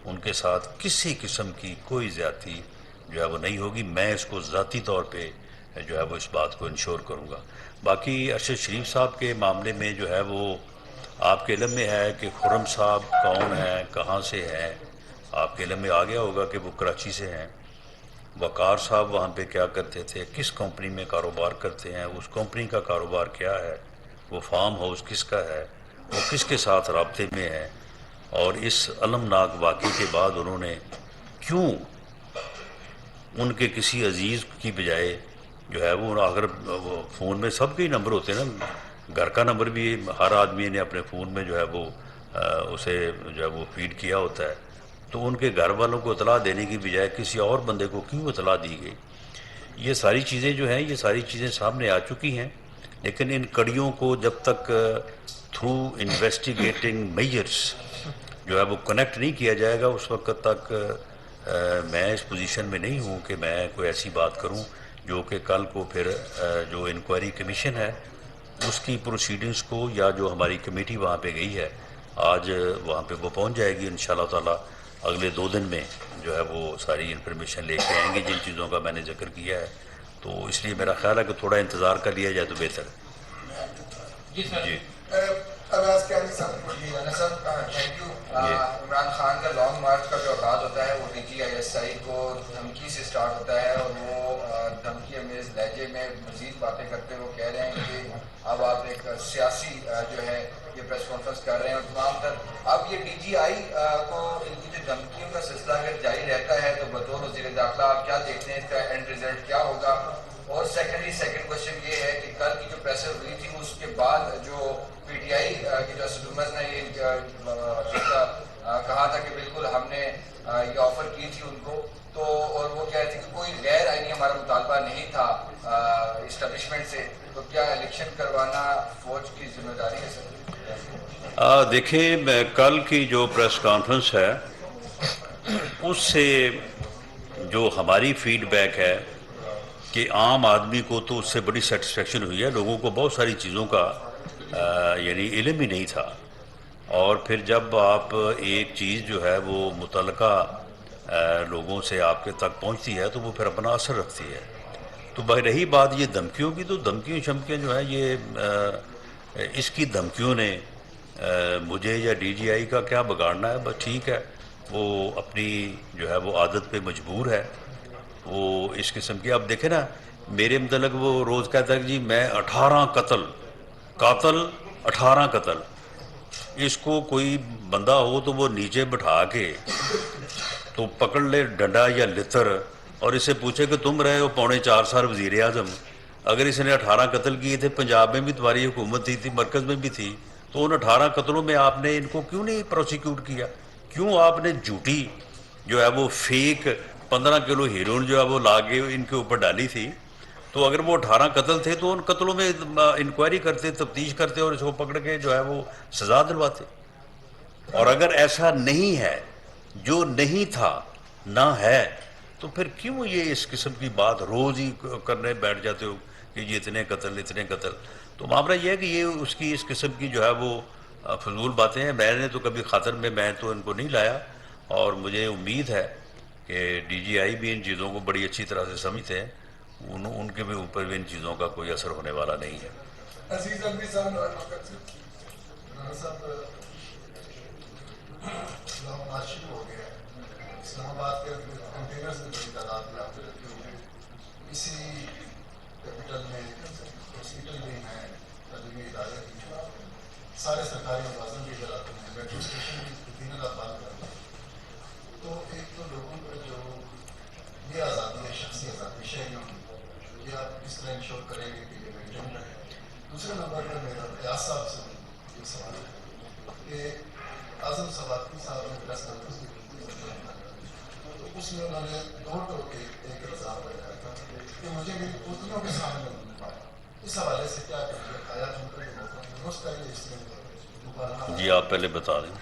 B: ان کے ساتھ کسی قسم کی کوئی زیادتی جو ہے وہ نہیں ہوگی. میں اس کو ذاتی طور پہ جو ہے وہ اس بات کو انشور کروں گا. باقی ارشد شریف صاحب کے معاملے میں جو ہے وہ آپ کے علم میں ہے کہ خرم صاحب کون ہیں، کہاں سے ہیں، آپ کے علم میں آ گیا ہوگا کہ وہ کراچی سے ہیں. وقار صاحب وہاں پہ کیا کرتے تھے، کس کمپنی میں کاروبار کرتے ہیں، اس کمپنی کا کاروبار کیا ہے، وہ فارم ہاؤس کس کا ہے، وہ کس کے ساتھ رابطے میں ہے، اور اس المناک واقعے کے بعد انہوں نے کیوں ان کے کسی عزیز کی بجائے جو ہے وہ اگر فون میں سب کے ہی نمبر ہوتے ہیں نا، گھر کا نمبر بھی ہر آدمی نے اپنے فون میں جو ہے وہ اسے جو ہے وہ فیڈ کیا ہوتا ہے، تو ان کے گھر والوں کو اطلاع دینے کی بجائے کسی اور بندے کو کیوں اطلاع دی گئی. یہ ساری چیزیں جو ہیں، یہ ساری چیزیں سامنے آ چکی ہیں، لیکن ان کڑیوں کو جب تک تھرو انویسٹیگیٹنگ میجرز جو ہے وہ کنیکٹ نہیں کیا جائے گا، اس وقت تک میں اس پوزیشن میں نہیں ہوں کہ میں کوئی ایسی بات کروں جو کہ کل کو پھر جو انکوائری کمیشن ہے اس کی پروسیڈنگز کو، یا جو ہماری کمیٹی وہاں پہ گئی ہے آج وہاں پہ وہ پہنچ جائے گی انشاءاللہ تعالی. اگلے 2 دن میں جو ہے وہ ساری انفارمیشن لے کے آئیں گے جن چیزوں کا میں نے ذکر کیا ہے. تو اس لیے میرا خیال ہے کہ تھوڑا انتظار کر لیا جائے تو بہتر ہے.
E: جی سر.
B: جی
F: تھینک یو. عمران خان کا لانگ مارچ کا جو آغاز ہوتا ہے وہ DGISI کو دھمکی سے سٹارٹ ہوتا ہے، اور وہ دھمکی امیز لہجے میں مزید باتیں کرتے ہوئے کہہ رہے ہیں کہ اب آپ ایک سیاسی جو ہے یہ پریس کانفرنس کر رہے ہیں، اور تمام تر اب یہ DGI کو ان کی جو دھمکیوں کا سلسلہ اگر جاری رہتا ہے تو بطور وزیر داخلہ آپ کیا دیکھتے ہیں اس کا اینڈ ریزلٹ کیا ہوگا؟ اور سیکنڈ کوشچن یہ ہے کہ کل کی جو پریس ہوئی تھی اس کے بعد جو PTI کی جو اسٹوڈنٹس نے یہ کہا تھا کہ بالکل ہم نے یہ آفر کی تھی ان کو، تو اور وہ کہہ رہے تھے کہ کوئی غیر آئینی ہمارا مطالبہ نہیں تھا اسٹیبلشمنٹ سے، تو کیا الیکشن کروانا فوج کی ذمہ داری ہے سر؟
B: دیکھیں، کل کی جو پریس کانفرنس ہے اس سے جو ہماری فیڈ بیک ہے کہ عام آدمی کو تو اس سے بڑی سیٹسفیکشن ہوئی ہے. لوگوں کو بہت ساری چیزوں کا یعنی علم ہی نہیں تھا، اور پھر جب آپ ایک چیز جو ہے وہ متعلقہ لوگوں سے آپ کے تک پہنچتی ہے تو وہ پھر اپنا اثر رکھتی ہے. تو بھائی رہی بات یہ دھمکیوں کی، تو دھمکیوں شمکیاں جو ہے یہ اس کی دھمکیوں نے مجھے یا DGI کا کیا بگاڑنا ہے. بس ٹھیک ہے، وہ اپنی جو ہے وہ عادت پہ مجبور ہے. وہ اس قسم کی، آپ دیکھیں نا میرے متعلق وہ روز کہتا ہے کہ جی میں 18 قتل 18 قتل. اس کو کوئی بندہ ہو تو وہ نیچے بٹھا کے تو پکڑ لے ڈنڈا یا لتر اور اسے پوچھے کہ تم رہے ہو 4.5 سال وزیر اعظم، اگر اس نے 18 قتل کیے تھے، پنجاب میں بھی تمہاری حکومت تھی مرکز میں بھی تھی، تو ان 18 قتلوں میں آپ نے ان کو کیوں نہیں پروسیکیوٹ کیا؟ کیوں آپ نے جھوٹی جو ہے وہ فیک 15 کلو ہیروئن جو ہے وہ لا کے ان کے اوپر ڈالی تھی؟ تو اگر وہ 18 قتل تھے تو ان قتلوں میں انکوائری کرتے، تفتیش کرتے اور اس کو پکڑ کے جو ہے وہ سزا دلواتے. اور اگر ایسا نہیں ہے، جو نہیں تھا نہ ہے، تو پھر کیوں یہ اس قسم کی بات روز ہی کرنے بیٹھ جاتے ہو کہ یہ اتنے قتل. تو معاملہ یہ ہے کہ یہ اس کی اس قسم کی جو ہے وہ فضول باتیں ہیں. میں نے تو کبھی خاطر میں تو ان کو نہیں لایا، اور مجھے امید ہے کہ DGI بھی ان چیزوں کو بڑی اچھی طرح سے سمجھتے ہیں. ان کے بھی اوپر بھی ان چیزوں کا کوئی اثر ہونے والا نہیں ہے.
D: عزیز المی صاحب شروع ہو گیا اسلام آباد کے کنٹینرز میں بڑی تعداد میں آپ رکھے ہوئے اسی کیپٹل میں ہاسپٹل میں ہیں، تعلیمی ادارے کی سارے سرکاری ملازم بھی ادھر آتے ہیں، میٹرو اسٹیشن بھی 3 بند کرتے ہیں. تو ایک تو لوگوں کو جو یہ آزادی ہے، شخصی آزادی شہریوں کی، یہ آپ اس طرح انشور کریں گے کہ یہ مینٹین رہے. دوسرے نمبر پر میرا ریاض صاحب سے یہ سوال ہے کہ اعظم سواتی صاحب نے پریس کانفرنس کی، تو اس میں انہوں نے دو کے ایک الزام لگایا تھا کہ مجھے میری پوتریوں کے سامنے نہیں پایا. اس حوالے سے کیا کریے؟ آیا تم کو درست ہے اس میں؟
B: جی آپ پہلے بتا دیں.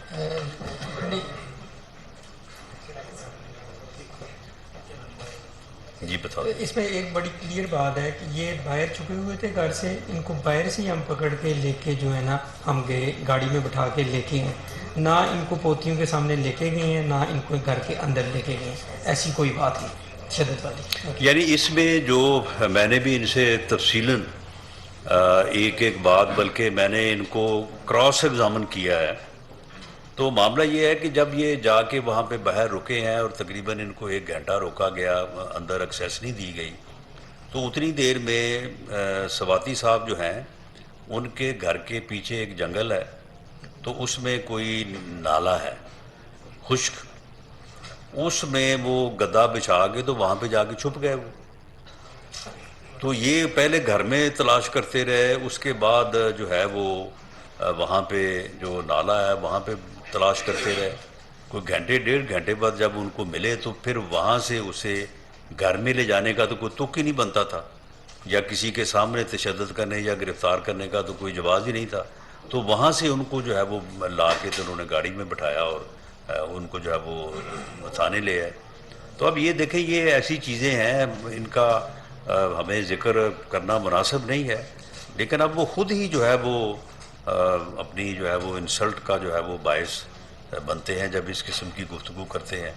B: جی بتاؤ.
C: اس میں ایک بڑی کلیئر بات ہے کہ یہ باہر چھپے ہوئے تھے گھر سے, ان کو باہر سے ہی ہم پکڑ کے لے کے جو ہے نا ہم گئے, گاڑی میں بٹھا کے لے کے گئے, نہ ان کو پوتیوں کے سامنے لے کے گئے ہیں, نہ ان کو گھر کے اندر لے کے گئے ہیں, ایسی کوئی بات نہیں شدت والی.
B: یعنی اس میں جو میں نے بھی ان سے تفصیلاً ایک ایک بات, بلکہ میں نے ان کو کراس ایگزامن کیا ہے, تو معاملہ یہ ہے کہ جب یہ جا کے وہاں پہ باہر رکے ہیں اور تقریباً ان کو 1 گھنٹہ روکا گیا, اندر ایکسیس نہیں دی گئی, تو اتنی دیر میں سواتی صاحب جو ہیں ان کے گھر کے پیچھے ایک جنگل ہے, تو اس میں کوئی نالا ہے خشک, اس میں وہ گدا بچھا کے تو وہاں پہ جا کے چھپ گئے وہ. تو یہ پہلے گھر میں تلاش کرتے رہے, اس کے بعد جو ہے وہ وہاں پہ جو نالا ہے وہاں پہ تلاش کرتے رہے, کوئی گھنٹے 1.5 گھنٹے بعد جب ان کو ملے تو پھر وہاں سے اسے گھر میں لے جانے کا تو کوئی تک ہی نہیں بنتا تھا, یا کسی کے سامنے تشدد کرنے یا گرفتار کرنے کا تو کوئی جواز ہی نہیں تھا. تو وہاں سے ان کو جو ہے وہ لا کے تو انہوں نے گاڑی میں بٹھایا اور ان کو جو ہے وہ تھانے لے آئے. تو اب یہ دیکھیں, یہ ایسی چیزیں ہیں, ان کا ہمیں ذکر کرنا مناسب نہیں ہے, لیکن اب وہ خود ہی جو ہے وہ اپنی جو ہے وہ انسلٹ کا جو ہے وہ باعث بنتے ہیں جب اس قسم کی گفتگو کرتے ہیں.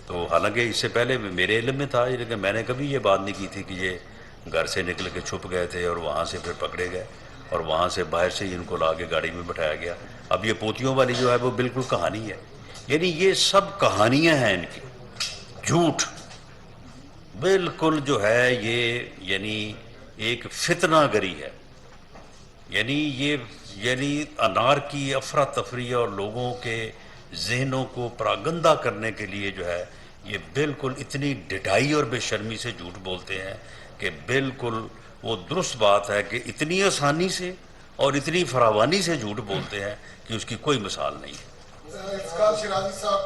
B: تو حالانکہ اس سے پہلے میرے علم میں تھا, لیکن میں نے کبھی یہ بات نہیں کی تھی کہ یہ گھر سے نکل کے چھپ گئے تھے اور وہاں سے پھر پکڑے گئے اور وہاں سے باہر سے ہی ان کو لا کے گاڑی میں بٹھایا گیا. اب یہ پوتیوں والی جو ہے وہ بالکل کہانی ہے, یعنی یہ سب کہانیاں ہیں ان کی, جھوٹ بالکل جو ہے یہ, یعنی ایک فتنہ گری ہے, یعنی انار کی افراتفری اور لوگوں کے ذہنوں کو پراگندہ کرنے کے لیے جو ہے یہ بالکل اتنی ڈٹائی اور بے شرمی سے جھوٹ بولتے ہیں کہ بالکل وہ درست بات ہے کہ اتنی آسانی سے اور اتنی فراوانی سے جھوٹ بولتے ہیں کہ اس کی کوئی مثال نہیں ہے.
D: شیرازی صاحب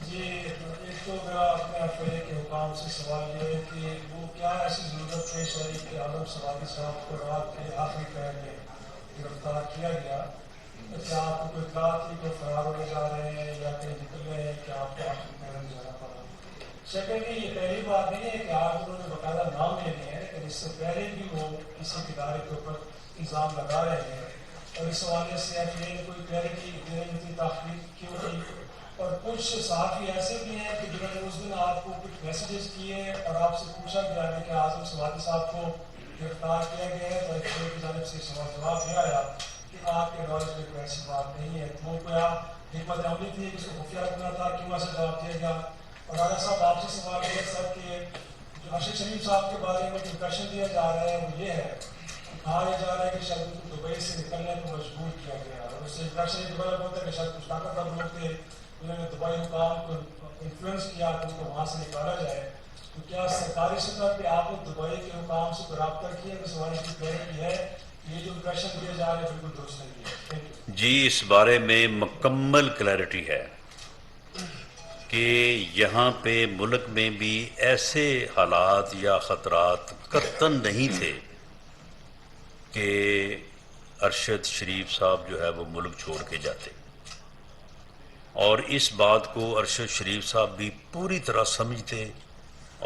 G: جی, ایک تو میرا اپنے افیہ کے حکام سے سوال یہ ہے کہ وہ کیا ایسی ضرورت پیش آئی کہ عالم سوادی صاحب کو رات کے آخری پہر میں گرفتار کیا گیا؟ کیا آپ کو کوئی اطلاع تھی کہ فرار ہونے جا رہے ہیں یا کہیں نکل رہے ہیں کہ آپ کو آخری پہر میں جانا پڑا؟ سیکنڈلی, یہ پہلی بات نہیں ہے کہ آج انہوں نے باقاعدہ نام لے لیے ہیں, لیکن اس سے پہلے بھی وہ کسی ادارے کے اوپر الزام لگا رہے ہیں, اور اس حوالے سے ایف اے نے کوئی کلیئرٹی دینے میں اتنی تاخیر کیوں کی؟ اور کچھ صحافی ایسے بھی ہیں کہ جنہوں نے اس دن آپ کو کچھ میسیجز کیے اور آپ سے پوچھا گیا ہے کہ اعظم سوادی صاحب کو گرفتار کیا گیا ہے, تو ایف اے کی جانب سے سوال جواب یہ آیا کہ آپ کے نالج میں کوئی ایسی بات نہیں ہے. تو وہ کیا حکمت عملی تھی کہ اس کو خفیہ رکھنا تھا, کیوں ایسا جواب دیا گیا؟ اور راجا صاحب آپ سے سوال یہ سر کہ جو ارشد شریف صاحب کے بارے میں جو امپریشن دیا جا رہا ہے وہ یہ ہے کہ کہا یہ جا رہا ہے کہ شاید ان کو دبئی سے نکلنے کو مجبور کیا گیا, اور اس سے امپریشن یہ ڈیولپ ہوتا ہے کہ شاید کچھ طاقتور لوگ تھے انہوں نے دبئی حکام کو انفلوئنس کیا کہ ان کو وہاں سے نکالا جائے. تو کیا سرکاری سطح پہ آپ نے دبئی کے حکام سے کوئی رابطہ کیا کہ سوال کی کلیئرٹی ہے یہ جو امپریشن دیے جا رہے ہیں بالکل درست نہیں ہے؟
B: جی, اس بارے میں مکمل کلیئرٹی ہے کہ یہاں پہ ملک میں بھی ایسے حالات یا خطرات قطعاً نہیں تھے کہ ارشد شریف صاحب جو ہے وہ ملک چھوڑ کے جاتے, اور اس بات کو ارشد شریف صاحب بھی پوری طرح سمجھتے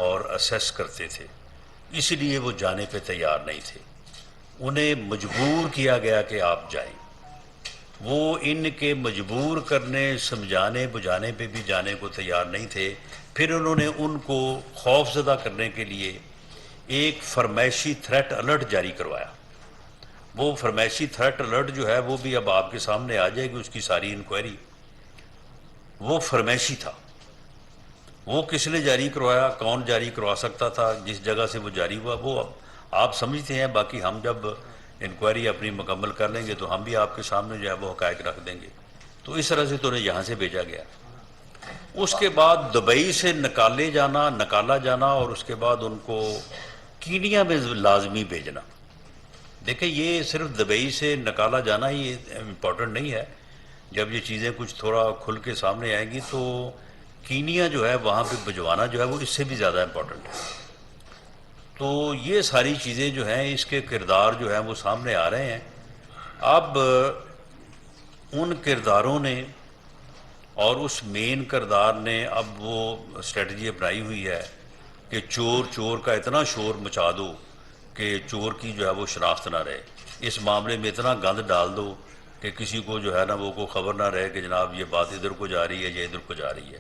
B: اور اسیس کرتے تھے, اس لیے وہ جانے پہ تیار نہیں تھے. انہیں مجبور کیا گیا کہ آپ جائیں, وہ ان کے مجبور کرنے سمجھانے بجھانے پہ بھی جانے کو تیار نہیں تھے. پھر انہوں نے ان کو خوف زدہ کرنے کے لیے ایک فرمائشی تھریٹ الرٹ جاری کروایا. وہ فرمائشی تھریٹ الرٹ جو ہے وہ بھی اب آپ کے سامنے آ جائے گی, اس کی ساری انکوائری. وہ فرمائشی تھا, وہ کس نے جاری کروایا, کون جاری کروا سکتا تھا, جس جگہ سے وہ جاری ہوا وہ آپ سمجھتے ہیں. باقی ہم جب انکوائری اپنی مکمل کر لیں گے تو ہم بھی آپ کے سامنے جو ہے وہ حقائق رکھ دیں گے. تو اس طرح سے تو انہیں یہاں سے بھیجا گیا. اس کے بعد دبئی سے نکالا جانا اور اس کے بعد ان کو کینیا میں لازمی بھیجنا. دیکھیں, یہ صرف دبئی سے نکالا جانا ہی امپورٹنٹ نہیں ہے. جب یہ چیزیں کچھ تھوڑا کھل کے سامنے آئیں گی تو کینیا جو ہے وہاں پہ بھجوانا جو ہے وہ اس سے بھی زیادہ امپورٹنٹ ہے. تو یہ ساری چیزیں جو ہیں, اس کے کردار جو ہیں وہ سامنے آ رہے ہیں. اب ان کرداروں نے اور اس مین کردار نے اب وہ اسٹریٹجی اپنائی ہوئی ہے کہ چور کا اتنا شور مچا دو کہ چور کی جو ہے وہ شناخت نہ رہے، اس معاملے میں اتنا گند ڈال دو کہ کسی کو جو ہے نا وہ کوئی خبر نہ رہے کہ جناب یہ بات ادھر کو جا رہی ہے یا ادھر کو جا رہی ہے.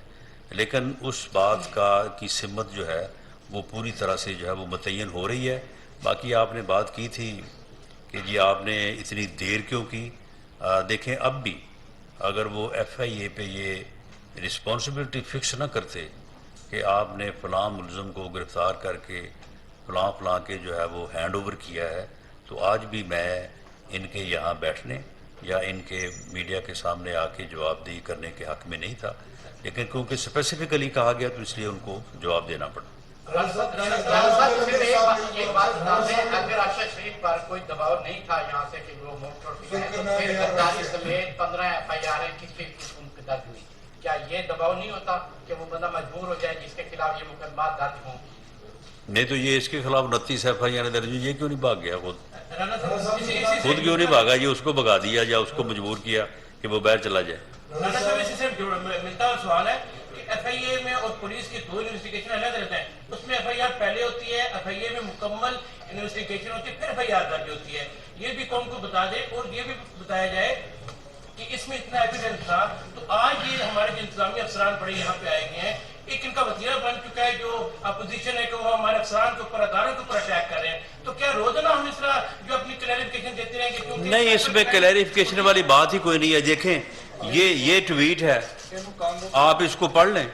B: لیکن اس بات کی سمت جو ہے وہ پوری طرح سے جو ہے وہ متعین ہو رہی ہے. باقی آپ نے بات کی تھی کہ جی آپ نے اتنی دیر کیوں کی. دیکھیں اب بھی اگر وہ ایف آئی اے پہ یہ رسپانسبلٹی فکس نہ کرتے کہ آپ نے فلاں ملزم کو گرفتار کر کے فلاں کے جو ہے وہ ہینڈ اوور کیا ہے، تو آج بھی میں ان کے یہاں بیٹھنے یا ان کے میڈیا کے سامنے آ کے جواب دہی کرنے کے حق میں نہیں تھا. لیکن کیونکہ اسپیسیفکلی کہا گیا تو اس لیے ان کو جواب دینا پڑا.
H: ایک بات بتا دیں، اگر ارشد شریف پر کوئی دباؤ نہیں تھا یہاں سے کہ وہ موقف ہے تو پھر غداری سمیت 15 ایف آئی آر کس پہ ان کی درج ہوئی؟ کیا یہ دباؤ نہیں ہوتا کہ وہ بندہ مجبور ہو جائے جس کے خلاف یہ مقدمات درج ہوں؟
B: نہیں تو یہ اس کے خلاف 29 ایف آئی آر درج ہوئی، یہ کیوں نہیں بھاگ گیا خود کیوں نہیں بھاگا؟ یہ اس کو بھگا دیا یا اس کو مجبور کیا کہ وہ باہر چلا جائے.
E: رانا صاحب اس سے ملتا ہوا سوال ہے کہ ایف آئی اے میں اور پولیس کی دو انویسٹیگیشن الگ رہتے ہیں. اس میں ایف آئی آر پہلے ہوتی ہے، ایف آئی اے میں مکمل انویسٹیگیشن ہوتی ہے، پھر ایف آئی آر درج ہوتی ہے. یہ بھی قوم کو بتا دیں اور یہ بھی بتایا جائے کہ اس میں اتنا ایویڈنس تھا. تو آج یہ ہمارے جو انتظامی افسران بڑے یہاں پہ آئے گئے ہیں، ایک ان کا وتیرہ بن چکا ہے جو اپوزیشن ہے کہ وہ ہمارے افسران کے اوپر اداروں کے اوپر اٹیک کر رہے ہیں. تو کیا روزانہ ہم اس طرح جو اپنی کلیریفیکیشن دیتے رہیں گے؟
B: نہیں، اس میں کلیریفیکیشن والی بات ہی کوئی نہیں ہے. دیکھیں یہ ٹویٹ ہے، آپ اس کو پڑھ لیں.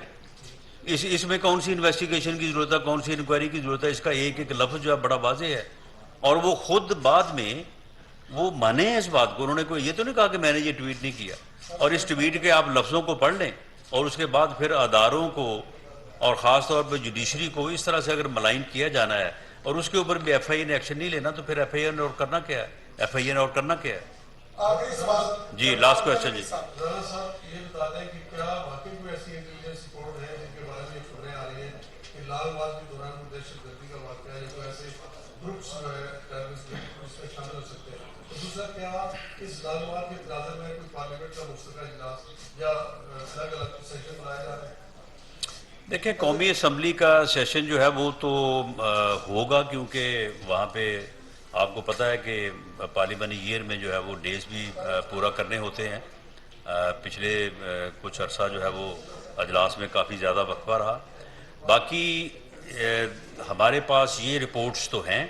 B: اس میں کون سی انویسٹیگیشن کی ضرورت ہے، کون سی انکوائری کی ضرورت ہے؟ اس کا ایک لفظ جو ہے بڑا واضح ہے. اور وہ خود بعد میں وہ مانے ہیں اس بات کو. انہوں نے کوئی یہ تو نہیں کہا کہ میں نے یہ ٹویٹ نہیں کیا. اور اس ٹویٹ کے آپ لفظوں کو پڑھ لیں اور اس کے بعد پھر اداروں کو اور خاص طور پہ جوڈیشری کو اس طرح سے اگر ملائن کیا جانا ہے اور اس کے اوپر بھی ایف آئی اے نے ایکشن نہیں لینا تو پھر ایف آئی اے نے اور کرنا کیا ہے؟ ایف آئی اے نے اور کرنا کیا ہے؟ جی لاسٹ کوشچن. جی
G: رانا صاحب یہ بتا دیں کہ کیا واقعی کوئی ایسی انٹیلیجنس رپورٹ ہے جن کے بارے میں خبریں آ رہی ہیں کہ لال مارچ کے دوران کوئی دہشت گردی کا واقعہ یا کوئی ایسے گروپس جو ہے ٹیررسٹ گروپ اس میں شامل ہو سکتے ہیں؟ تو دوسرا، کیا اس لال مارچ کے تناظر میں کوئی پارلیمنٹ کا مشترکہ اجلاس یا الگ الگ سیشن بنایا جا رہا ہے؟
B: دیکھیں قومی اسمبلی کا سیشن جو ہے وہ تو ہوگا، کیونکہ وہاں پہ آپ کو پتہ ہے کہ پارلیمانی ایئر میں جو ہے وہ ڈیز بھی پورا کرنے ہوتے ہیں. پچھلے کچھ عرصہ جو ہے وہ اجلاس میں کافی زیادہ وقفہ رہا. باقی ہمارے پاس یہ رپورٹس تو ہیں،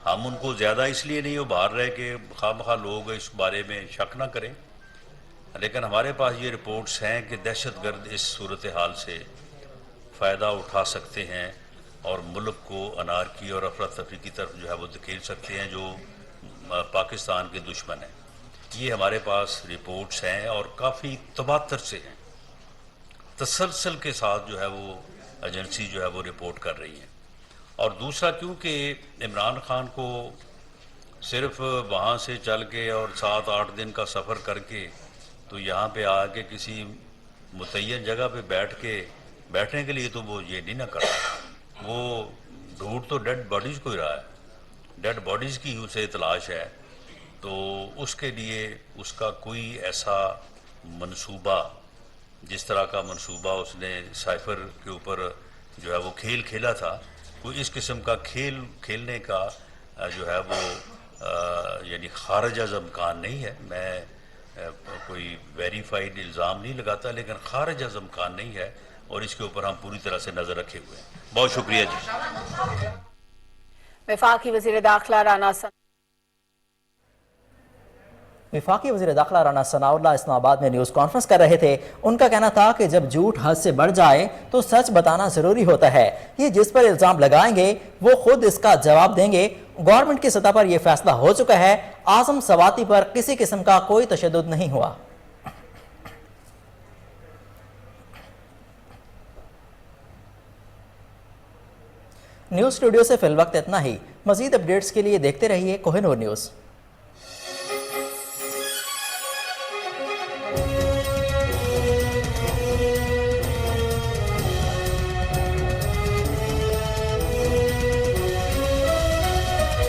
B: ہم ان کو زیادہ اس لیے نہیں ابھار رہے کہ خواہ مخواہ لوگ اس بارے میں شک نہ کریں، لیکن ہمارے پاس یہ رپورٹس ہیں کہ دہشت گرد اس صورتحال سے فائدہ اٹھا سکتے ہیں اور ملک کو انارکی اور افراتفری کی طرف جو ہے وہ دھکیل سکتے ہیں جو پاکستان کے دشمن ہیں. یہ ہمارے پاس رپورٹس ہیں اور کافی تواتر سے ہیں، تسلسل کے ساتھ جو ہے وہ ایجنسی جو ہے وہ رپورٹ کر رہی ہیں. اور دوسرا، کیونکہ عمران خان کو صرف وہاں سے چل کے اور 7-8 دن کا سفر کر کے تو یہاں پہ آ کے کسی متعین جگہ پہ بیٹھنے کے لیے تو وہ یہ نہیں نہ کرتا. وہ ڈھونڈ تو ڈیڈ باڈیز کو ہی رہا ہے، ڈیڈ باڈیز کی اسے تلاش ہے. تو اس کے لیے اس کا کوئی ایسا منصوبہ، جس طرح کا منصوبہ اس نے سائفر کے اوپر جو ہے وہ کھیل کھیلا تھا، کوئی اس قسم کا کھیل کھیلنے کا جو ہے وہ یعنی خارج از امکان نہیں ہے. میں کوئی ویریفائڈ الزام نہیں لگاتا، لیکن خارج از امکان نہیں ہے اور اس کے اوپر ہم پوری طرح سے نظر رکھے ہوئے ہیں. بہت شکریہ جی.
I: وفاقی وزیر داخلہ
A: رانا ثناء اللہ اسلام آباد میں نیوز کانفرنس کر رہے تھے. ان کا کہنا تھا کہ جب جھوٹ حد سے بڑھ جائے تو سچ بتانا ضروری ہوتا ہے. یہ جس پر الزام لگائیں گے وہ خود اس کا جواب دیں گے. گورنمنٹ کی سطح پر یہ فیصلہ ہو چکا ہے. اعظم سواتی پر کسی قسم کا کوئی تشدد نہیں ہوا. نیوز اسٹوڈیو سے فی الوقت اتنا ہی. مزید اپڈیٹس کے لیے دیکھتے رہیے کوہ نور نیوز.